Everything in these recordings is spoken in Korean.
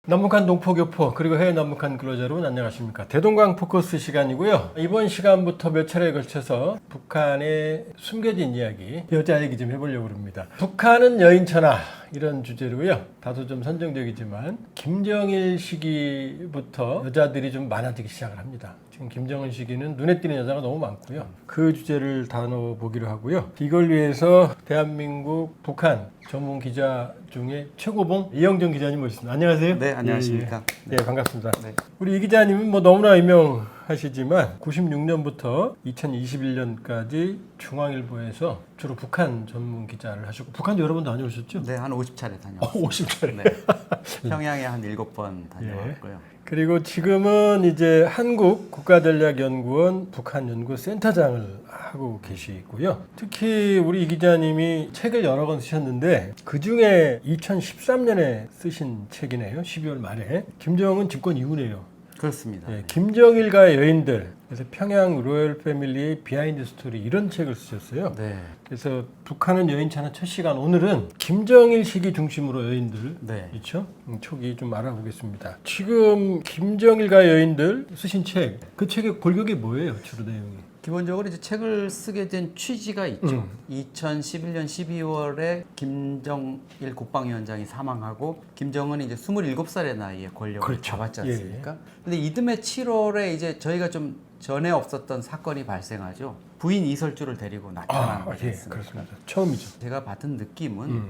남북한 동포교포 그리고 해외 남북한 근로자 여러분 안녕하십니까. 대동강 포커스 시간이고요. 이번 시간부터 몇 차례에 걸쳐서 북한의 숨겨진 이야기, 여자 얘기 좀 해보려고 합니다. 북한은 여인천하 이런 주제로요. 다소 좀 선정적이지만 김정일 시기부터 여자들이 좀 많아지기 시작을 합니다. 지금 김정은 시기는 눈에 띄는 여자가 너무 많고요. 그 주제를 다뤄보기로 하고요. 이걸 위해서 대한민국 북한 전문 기자 중에 최고봉 이영정 기자님 모셨습니다. 안녕하세요. 네, 안녕하십니까. 네, 반갑습니다. 네. 우리 이 기자님은 뭐 너무나 유명하시지만 96년부터 2021년까지 중앙일보에서 주로 북한 전문 기자를 하셨고 북한도 여러 번 다녀오셨죠? 네, 한 50차례 다녀왔어요. 50차례. 네. 평양에 한 7번 다녀왔고요. 그리고 지금은 이제 한국 국가전략연구원 북한연구센터장을 하고 계시고요. 특히 우리 이 기자님이 책을 여러 권 쓰셨는데 그 중에 2013년에 쓰신 책이네요. 12월 말에. 김정은 집권 이후네요. 그렇습니다. 예, 김정일과의 여인들, 그래서 평양 로열 패밀리의 비하인드 스토리 이런 책을 쓰셨어요. 네. 그래서 북한은 여인천하 첫 시간 오늘은 김정일 시기 중심으로 여인들 네. 있죠? 초기 좀 알아보겠습니다. 지금 김정일과 여인들 쓰신 책, 그 책의 골격이 뭐예요? 주로 내용이? 기본적으로 이제 책을 쓰게 된 취지가 있죠. 2011년 12월에 김정일 국방위원장이 사망하고 김정은이 이제 27살의 나이에 권력을 그렇죠. 잡았지 않습니까? 근데 이듬해 7월에 이제 저희가 좀 전에 없었던 사건이 발생하죠. 부인 이설주를 데리고 나타난 거지 예, 않습니까? 그렇습니다. 처음이죠. 제가 받은 느낌은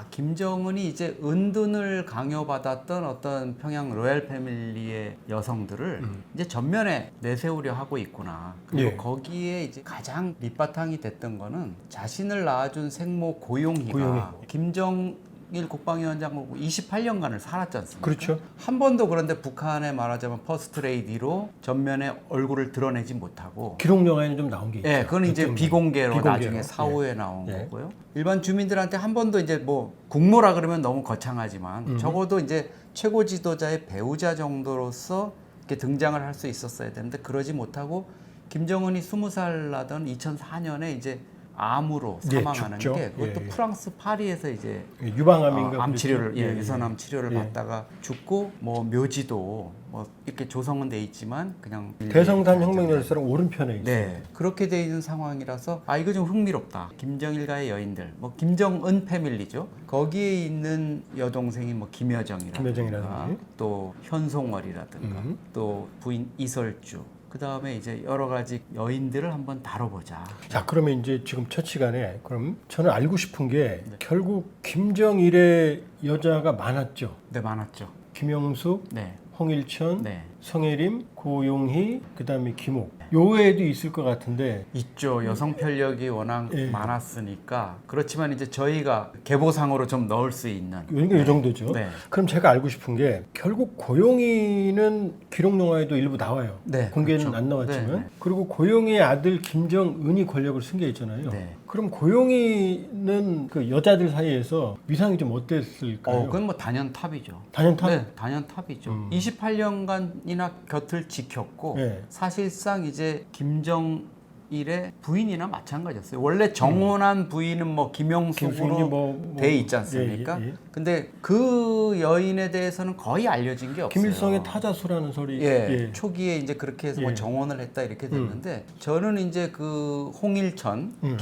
김정은이 이제 은둔을 강요받았던 어떤 평양 로얄 패밀리의 여성들을 이제 전면에 내세우려 하고 있구나. 그리고 예. 거기에 이제 가장 밑바탕이 됐던 거는 자신을 낳아준 생모 고용희가 고용희. 김정일 국방위원장하고 28년간을 살았지 않습니까? 그렇죠. 한 번도 그런데 북한에 말하자면 퍼스트레이디로 전면에 얼굴을 드러내지 못하고 기록 영화에는 좀 나온 게 있죠. 예, 그건 이제 비공개로 나중에 사후에 예. 나온 예. 거고요. 일반 주민들한테 한 번도 이제 뭐 국모라 그러면 너무 거창하지만 적어도 이제 최고 지도자의 배우자 정도로서 이렇게 등장을 할 수 있었어야 되는데 그러지 못하고 김정은이 20살 나던 2004년에 이제 암으로 예, 사망하는 죽죠. 게 그것도 예. 프랑스 파리에서 이제 유방암인가 암 치료를 그랬죠? 유선암 치료를 받다가 죽고 뭐 묘지도 뭐 이렇게 조성은 돼 있지만 그냥 대성단 혁명 열사랑 오른편에 있어요. 네, 그렇게 돼 있는 상황이라서 이거 좀 흥미롭다. 김정일과의 여인들, 뭐 김정은 패밀리죠. 거기에 있는 여동생이 뭐 김여정이라든가 또 현송월이라든가 또 부인 이설주. 그 다음에 이제 여러 가지 여인들을 한번 다뤄보자. 자, 그러면 이제 지금 첫 시간에 그럼 저는 알고 싶은 게 결국 김정일의 여자가 많았죠. 네, 많았죠. 김영숙, 네, 홍일천, 네. 성혜림, 고용희, 그다음에 김옥. 요 외에도 있을 것 같은데 있죠. 여성 편력이 워낙 예. 많았으니까. 그렇지만 이제 저희가 계보상으로 좀 넣을 수 있는. 이 정도죠. 네. 그럼 제가 알고 싶은 게 결국 고용희는 기록 영화에도 일부 나와요. 네, 공개는 그렇죠. 안 나왔지만 네, 네. 그리고 고용희의 아들 김정은이 권력을 승계 있잖아요. 네. 그럼 고용희는 그 여자들 사이에서 위상이 좀 어땠을까요? 그건 뭐 단연탑이죠. 단연탑? 네, 단연탑이죠. 28년간이나 곁을 지켰고 네. 사실상 이제 김정일의 부인이나 마찬가지였어요. 원래 정혼한 부인은 뭐 김수인이 김영숙으로 돼 있지 않습니까? 근데 그 여인에 대해서는 거의 알려진 게 없어요. 김일성의 타자수라는 소리. 예, 초기에 이제 그렇게 해서 뭐 예. 정혼을 했다 이렇게 됐는데 저는 이제 그 홍일천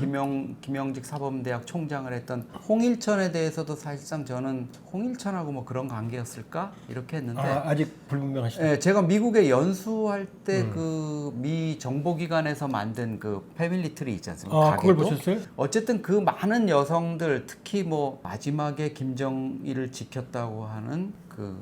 김영직 사범대학 총장을 했던 홍일천에 대해서도 사실상 저는 홍일천하고 뭐 그런 관계였을까 이렇게 했는데 아직 불분명하시다. 예, 제가 미국에 연수할 때 그 미 정보기관에서 만든 그 패밀리 트리 있지 않습니까? 그걸 가게도? 보셨어요? 어쨌든 그 많은 여성들 특히 뭐 마지막에 김정일을 지켰다고 하는 그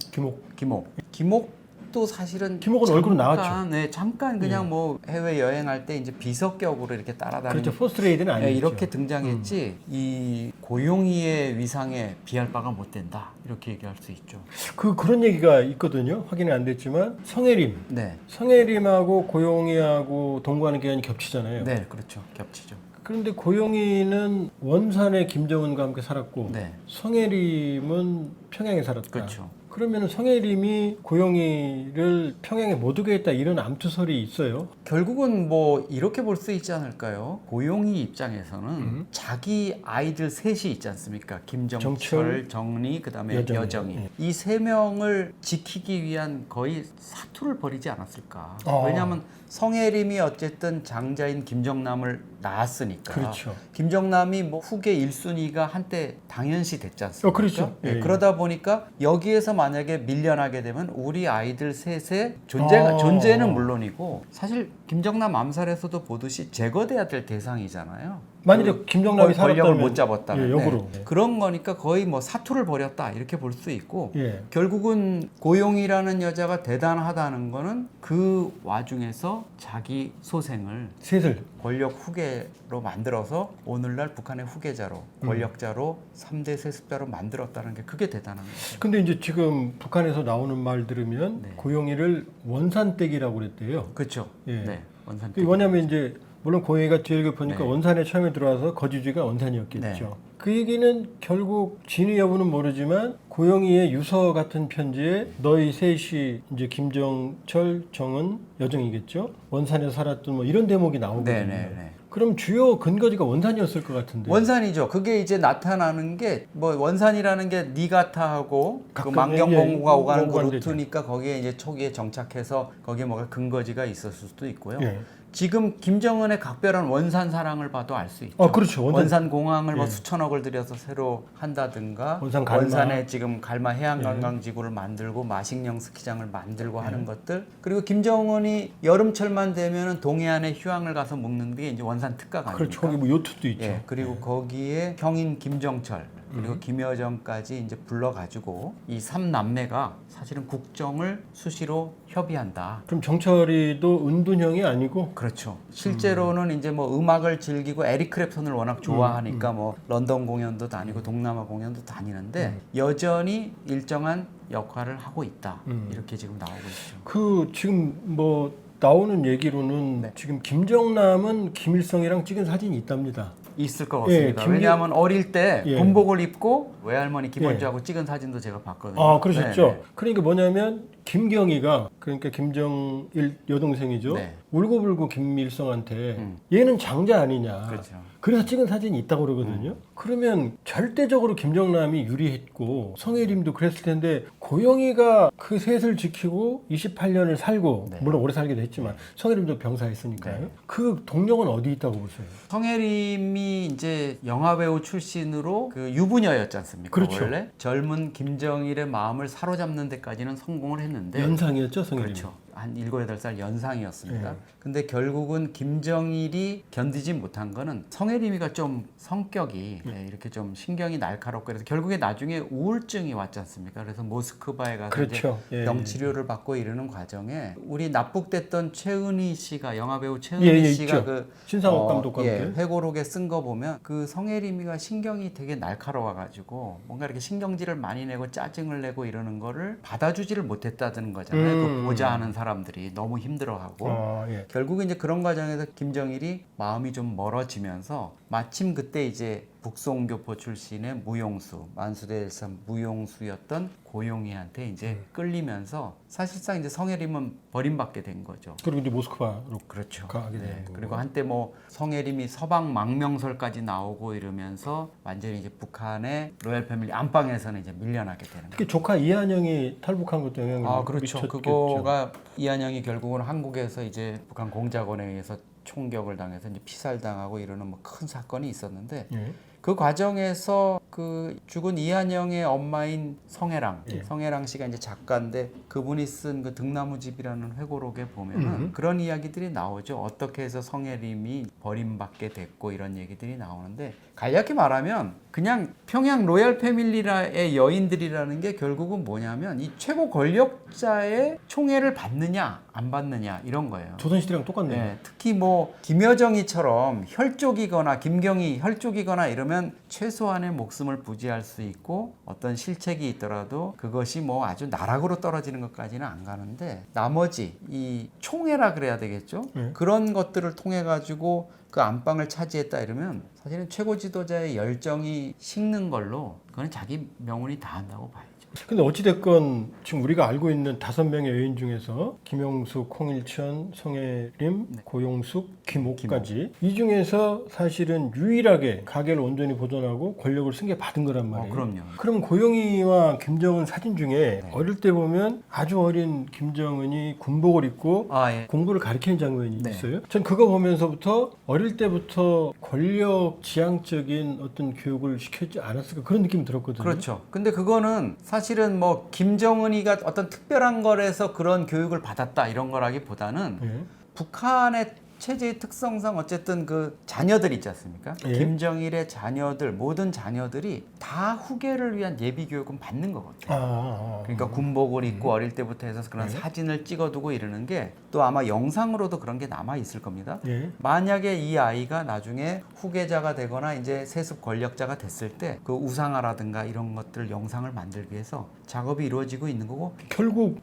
김옥도 사실은 김옥은 얼굴은 나왔죠. 네, 잠깐 그냥 뭐 해외 여행할 때 이제 비석격으로 이렇게 따라다니는 그렇죠. 포스트레이드는 아니죠. 이렇게 등장했지 이 고용희의 위상에 비할 바가 못 된다 이렇게 얘기할 수 있죠. 그런 얘기가 있거든요. 확인이 안 됐지만 성혜림, 네, 성혜림하고 고용희하고 동거하는 기간이 겹치잖아요. 네, 그렇죠. 겹치죠. 그런데 고용희는 원산에 김정은과 함께 살았고 네. 성혜림은 평양에 살았다. 그렇죠. 그러면 성혜림이 고용이를 평양에 못 오게 했다 이런 암투설이 있어요. 결국은 뭐 이렇게 볼 수 있지 않을까요? 고용이 입장에서는 자기 아이들 셋이 있지 않습니까? 김정철, 정철, 정리, 그다음에 여정이. 여정이. 예. 이 세 명을 지키기 위한 거의 사투를 벌이지 않았을까? 왜냐하면 성혜림이 어쨌든 장자인 김정남을 낳았으니까. 그렇죠. 김정남이 뭐 후계 1순위가 한때 당연시 됐지 않습니까? 그렇죠. 예, 예. 그러다 보니까 여기에서 만약에 밀려나게 되면 우리 아이들 셋의 존재는 물론이고 사실 김정남 암살에서도 보듯이 제거돼야 될 대상이잖아요. 만일에 김정남이 권력을 살았다면 못 잡았다면 예, 역으로. 네. 그런 거니까 거의 뭐 사투를 벌였다 이렇게 볼 수 있고 예. 결국은 고용이라는 여자가 대단하다는 거는 그 와중에서 자기 소생을 셋을 권력 후계로 만들어서 오늘날 북한의 후계자로 권력자로 3대 세습자로 만들었다는 게 그게 대단한 거죠. 근데 이제 지금 북한에서 나오는 말 들으면 네. 고용이를 원산댁이라고 그랬대요. 그렇죠. 예. 네. 원산. 왜냐하면 이제 물론 고용이가 뒤에 보니까 네. 원산에 처음에 들어와서 거주지가 원산이었겠죠. 네. 그 얘기는 결국 진위 여부는 모르지만 고용이의 유서 같은 편지에 너희 셋이 이제 김정철, 정은, 여정이겠죠. 원산에서 살았던 뭐 이런 대목이 나오거든요. 네네네. 그럼 주요 근거지가 원산이었을 것 같은데. 원산이죠. 그게 이제 나타나는 게 뭐 원산이라는 게 니가타하고 그 가끔 만경공구가 오가는 그 오가는 루트니까 거기에 이제 초기에 정착해서 거기에 뭐가 근거지가 있었을 수도 있고요. 예. 지금 김정은의 각별한 원산 사랑을 봐도 알 수 있죠. 그렇죠. 원산 공항을 뭐 예. 수천억을 들여서 새로 한다든가 원산 갈마. 원산에 지금 갈마 해양관광지구를 만들고 마식령 스키장을 만들고 하는 것들 그리고 김정은이 여름철만 되면은 동해안에 휴양을 가서 묵는 게 이제 원산 특가가 아닙니까? 그렇죠. 거기 뭐 요트도 있죠. 예, 그리고 거기에 형인 김정철 그리고 김여정까지 이제 불러가지고 이 3남매가 사실은 국정을 수시로 협의한다. 그럼 정철이도 은둔형이 아니고 그렇죠. 실제로는 이제 뭐 음악을 즐기고 에릭 크랩톤을 워낙 좋아하니까 뭐 런던 공연도 다니고 동남아 공연도 다니는데 여전히 일정한 역할을 하고 있다. 이렇게 지금 나오고 있죠. 그 지금 뭐 나오는 얘기로는 네. 지금 김정남은 김일성이랑 찍은 사진이 있답니다. 있을 것 같습니다. 예, 왜냐하면 어릴 때 예. 군복을 입고 외할머니 김원주하고 찍은 사진도 제가 봤거든요. 아, 그러셨죠? 네, 네. 그러니까 뭐냐면 김경희가 그러니까 김정일 여동생이죠. 네. 울고불고 김일성한테 얘는 장자 아니냐. 그렇죠. 그래서 찍은 사진이 있다고 그러거든요. 그러면 절대적으로 김정남이 유리했고 성혜림도 그랬을 텐데 고영이가 그 셋을 지키고 28년을 살고 네. 물론 오래 살기도 했지만 성혜림도 병사했으니까요. 네. 그 동력은 어디 있다고 보세요? 성혜림이 이제 영화배우 출신으로 그 유부녀였지 않습니까? 그렇죠. 원래 젊은 김정일의 마음을 사로잡는 데까지는 성공을 했는데 연상이었죠, 성혜림. 그렇죠. 한 7, 8살 연상이었습니다. 네. 근데 결국은 김정일이 견디지 못한 거는 성혜림이가 좀 성격이 이렇게 좀 신경이 날카롭고 그래서 결국에 나중에 우울증이 왔지 않습니까? 그래서 모스크바에 가서 그렇죠. 이제 예. 병치료를 받고 이러는 과정에 우리 납북됐던 최은희 씨가 영화배우 최은희 예, 씨가 있죠. 그 신상옥 감독과 함께. 회고록에 쓴 거 보면 그 성혜림이가 신경이 되게 날카로워가지고 뭔가 이렇게 신경질을 많이 내고 짜증을 내고 이러는 거를 받아주지를 못했다는 거잖아요. 그 보자 하는 사람들이 너무 힘들어하고 예. 결국에 이제 그런 과정에서 김정일이 마음이 좀 멀어지면서 마침 그때 이제 북송교포 출신의 무용수 만수대 일산 무용수였던 고용이한테 이제 끌리면서 사실상 이제 성혜림은 버림받게 된 거죠. 그리고 이제 모스크바로 그렇죠. 가게 되는 거고. 그리고 한때 뭐 성혜림이 서방 망명설까지 나오고 이러면서 완전히 이제 북한의 로얄 패밀리 안방에서는 이제 밀려나게 되는 거죠. 특히 조카 이한영이 탈북한 것도 영향을 그렇죠. 미쳤겠죠. 그거가 이한영이 결국은 한국에서 이제 북한 공작원에 의해서 총격을 당해서 이제 피살당하고 이러는 뭐 큰 사건이 있었는데 예. 그 과정에서 그 죽은 이한영의 엄마인 성혜랑, 예. 성혜랑 씨가 이제 작가인데 그분이 쓴 그 등나무집이라는 회고록에 보면은 그런 이야기들이 나오죠. 어떻게 해서 성혜림이 버림받게 됐고 이런 얘기들이 나오는데 간략히 말하면 그냥 평양 로얄 패밀리의 여인들이라는 게 결국은 뭐냐면 이 최고 권력자의 총애를 받느냐 안 받느냐 이런 거예요. 조선시대랑 똑같네요. 네, 특히 뭐 김여정이처럼 혈족이거나 김경희 혈족이거나 이러면 최소한의 목숨을 부지할 수 있고 어떤 실책이 있더라도 그것이 뭐 아주 나락으로 떨어지는 것까지는 안 가는데 나머지 이 총애라 그래야 되겠죠? 그런 것들을 통해 가지고 그 안방을 차지했다 이러면 사실은 최고 지도자의 열정이 식는 걸로 그건 자기 명운이 다한다고 봐야죠. 근데 어찌됐건 지금 우리가 알고 있는 5명의 여인 중에서 김영숙, 홍일천, 성혜림, 고용숙, 김옥까지 이 중에서 사실은 유일하게 가계를 온전히 보존하고 권력을 승계받은 거란 말이에요. 그럼요. 그럼 고용희와 김정은 사진 중에 어릴 때 보면 아주 어린 김정은이 군복을 입고 예. 공부를 가르치는 장면이 네. 있어요. 전 그거 보면서부터 어릴 때부터 권력 지향적인 어떤 교육을 시켰지 않았을까 그런 느낌이 들었거든요. 그렇죠. 근데 그거는 사실은 뭐 김정은이가 어떤 특별한 거라서 그런 교육을 받았다 이런 거라기보다는 예. 북한의 체제의 특성상 어쨌든 그 자녀들 있지 않습니까? 예. 김정일의 자녀들, 모든 자녀들이 다 후계를 위한 예비 교육은 받는 거거든요. 그러니까 군복을 입고 어릴 때부터 해서 그런 사진을 찍어두고 이러는 게 또 아마 영상으로도 그런 게 남아 있을 겁니다. 예. 만약에 이 아이가 나중에 후계자가 되거나 이제 세습 권력자가 됐을 때 그 우상화라든가 이런 것들 영상을 만들기 위해서 작업이 이루어지고 있는 거고. 결국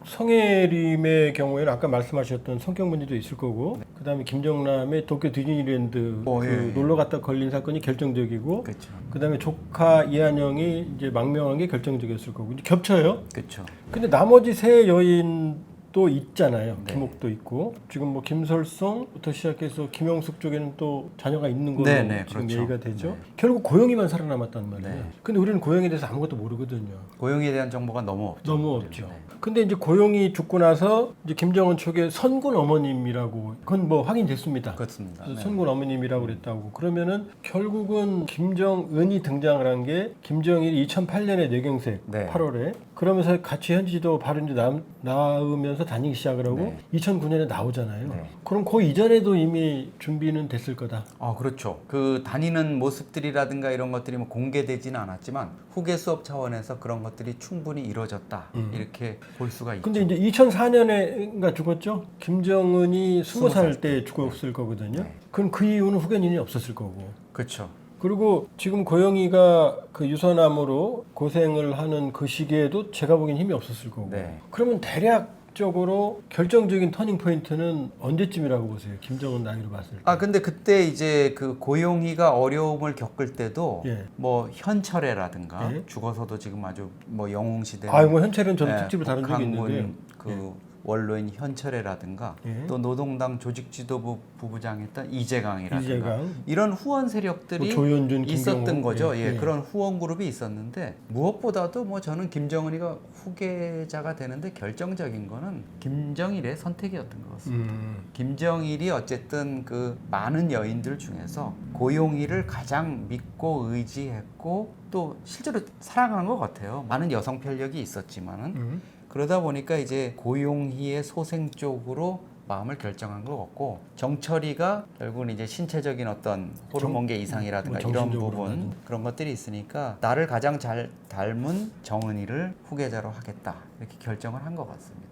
성혜림의 경우에는 아까 말씀하셨던 성격 문제도 있을 거고 그다음에 김정남의 도쿄 디즈니랜드 예. 놀러 갔다 걸린 사건이 결정적이고 그렇죠. 그다음에 조카 이한영이 이제 망명한 게 결정적이었을 거고 이제 겹쳐요. 그렇죠. 근데 나머지 세 여인도 있잖아요. 네. 김옥도 있고 지금 뭐 김설송부터 시작해서 김영숙 쪽에는 또 자녀가 있는 걸로 네, 지금 그렇죠. 얘기가 되죠. 네. 결국 고영이만 살아남았단 말이에요. 네. 근데 우리는 고영에 대해서 아무것도 모르거든요. 고용에 대한 정보가 너무 없죠. 너무 없죠. 네. 근데 이제 고용이 죽고 나서 이제 김정은 쪽에 선군 어머님이라고 그건 뭐 확인됐습니다. 그렇습니다. 그래서 네. 선군 어머님이라고 그랬다고 그러면은 결국은 김정은이 등장을 한 게 김정일이 2008년에 뇌경색 네. 8월에 그러면서 같이 현지지도 바로 이제 나오면서 다니기 시작을 하고 네. 2009년에 나오잖아요. 네. 그럼 그 이전에도 이미 준비는 됐을 거다. 그렇죠. 그 다니는 모습들이라든가 이런 것들이 뭐 공개되지는 않았지만 후계 수업 차원에서 그런 것들이 충분히 이루어졌다. 이렇게 볼 수가 있죠. 근데 이제 2004년에인가 죽었죠? 김정은이 20살 때 죽었을 거거든요. 네. 그럼 그 이후는 후견인이 없었을 거고. 그렇죠. 그리고 지금 고영이가 그 유선암으로 고생을 하는 그 시기에도 제가 보기엔 힘이 없었을 거고. 네. 그러면 대략적으로 결정적인 터닝 포인트는 언제쯤이라고 보세요? 김정은 나이로 봤을 때. 근데 그때 이제 그 고용희가 어려움을 겪을 때도 예. 뭐 현철애라든가 예. 죽어서도 지금 아주 뭐 영웅시대 뭐 현철은 저도 특집을 다룬 적이 있는데. 그 원로인 현철애라든가 예. 또 노동당 조직지도부 부부장했던 이재강이라든가 이재강. 이런 후원 세력들이 뭐 조현준, 있었던 김경호. 거죠. 예. 그런 후원 그룹이 있었는데 무엇보다도 뭐 저는 김정은이가 후계자가 되는데 결정적인 거는 김정일의 선택이었던 것 같습니다. 김정일이 어쨌든 그 많은 여인들 중에서 고용희를 가장 믿고 의지했고 또 실제로 사랑한 것 같아요. 많은 여성 편력이 있었지만은 그러다 보니까 이제 고용희의 소생 쪽으로 마음을 결정한 것 같고 정철이가 결국은 이제 신체적인 어떤 호르몬계 이상이라든가 뭐 이런 정신적으로 부분 나도. 그런 것들이 있으니까 나를 가장 잘 닮은 정은이를 후계자로 하겠다 이렇게 결정을 한 것 같습니다.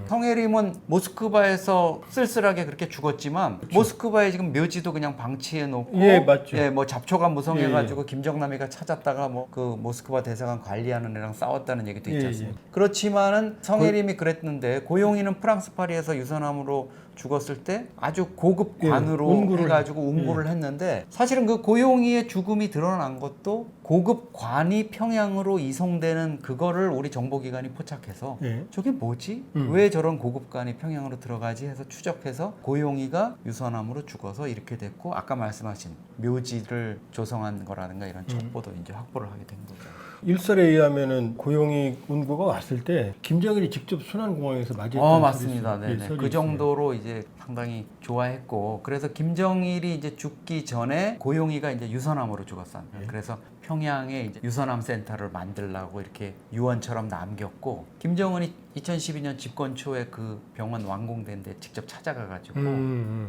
성혜림은 모스크바에서 쓸쓸하게 그렇게 죽었지만 모스크바에 지금 묘지도 그냥 방치해 놓고 예, 맞죠. 뭐 잡초가 무성해가지고 김정남이가 찾았다가 뭐 그 모스크바 대사관 관리하는 애랑 싸웠다는 얘기도 있지 예, 않습니까? 그렇지만은 성혜림이 그랬는데 고용희는 프랑스 파리에서 유선암으로 죽었을 때 아주 고급 관으로 운구를 해가지고 운구를 했는데 사실은 그 고용희의 죽음이 드러난 것도 고급 관이 평양으로 이송되는 그거를 우리 정보기관이 포착해서 예. 저게 뭐지? 왜 저런 고급관이 평양으로 들어가지? 해서 추적해서 고용희가 유선암으로 죽어서 이렇게 됐고 아까 말씀하신 묘지를 조성한 거라든가 이런 첩보도 이제 확보를 하게 된 거죠. 일설에 의하면은 고용이 운구가 왔을 때 김정일이 직접 순환공항에서 맞이했다는 맞습니다. 설이 있어요. 네, 설이 그 있어요. 정도로 이제 상당히 좋아했고 그래서 김정일이 이제 죽기 전에 고용희가 이제 유선암으로 죽었어요. 그래서 평양에 이제 유선암 센터를 만들라고 이렇게 유언처럼 남겼고 김정은이 2012년 집권 초에 그 병원 완공된 데 직접 찾아가가지고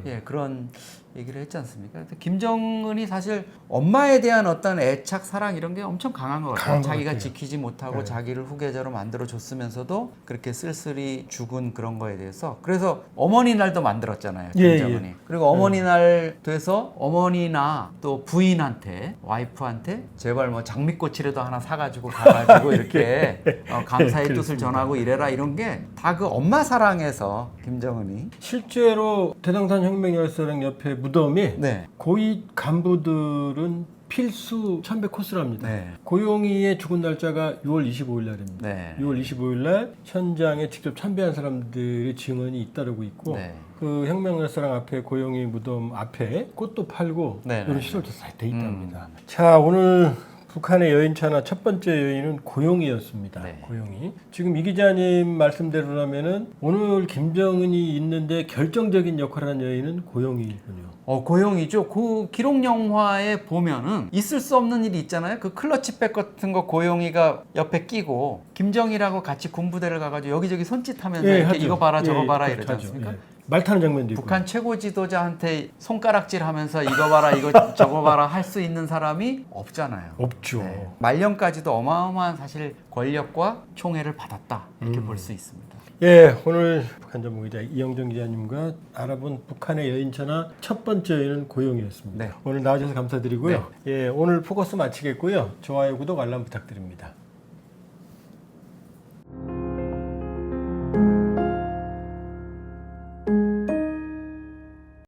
예 그런 얘기를 했지 않습니까? 그래서 김정은이 사실 엄마에 대한 어떤 애착 사랑 이런 게 엄청 강한 것 같아요. 강한 것 자기가 같아요. 지키지 못하고 네. 자기를 후계자로 만들어 줬으면서도 그렇게 쓸쓸히 죽은 그런 거에 대해서 그래서 어머니 날도 만들었잖아요. 예, 김정은이. 예. 그리고 어머니 날 돼서 어머니나 또 부인한테 와이프한테 제발 뭐 장미꽃이라도 하나 사가지고 가가지고 이렇게 감사의 뜻을 전하고 이래라 이런 게 다 그 엄마 사랑에서 김정은이 실제로 대동산 혁명 열사랑 옆에 무덤이 네. 고위 간부들은 필수 참배 코스랍니다. 네. 고용이의 죽은 날짜가 6월 25일 날입니다. 네. 6월 25일 날 현장에 직접 참배한 사람들의 증언이 잇따르고 있고 네. 그 혁명열사랑 앞에 고용이 무덤 앞에 꽃도 팔고 네, 이런 네, 시설도 잘 돼 있답니다. 자, 오늘 북한의 여인차나 첫 번째 여인은 고용이었습니다. 네. 고용이. 지금 이 기자님 말씀대로라면은 오늘 김정은이 있는데 결정적인 역할을 한 여인은 고용이군요. 고용이죠. 그 기록 영화에 보면은 있을 수 없는 일이 있잖아요. 그 클러치백 같은 거 고용이가 옆에 끼고 김정일하고 같이 군부대를 가가지고 여기저기 손짓하면서 이렇게 하죠. 이거 봐라 저거 봐라 그렇죠, 이러지 하죠. 않습니까? 말 타는 장면도 있고. 북한 최고 지도자한테 손가락질하면서 이거 봐라 이거 저거 봐라 할 수 있는 사람이 없잖아요. 없죠. 네. 말년까지도 어마어마한 사실 권력과 총애를 받았다 이렇게 볼 수 있습니다. 예, 오늘 북한 전문 기자 이영정 기자님과 알아본 북한의 여인차나 첫 번째 여인은 고용이었습니다. 네. 오늘 나와주셔서 감사드리고요. 예, 오늘 포커스 마치겠고요. 좋아요, 구독, 알람 부탁드립니다.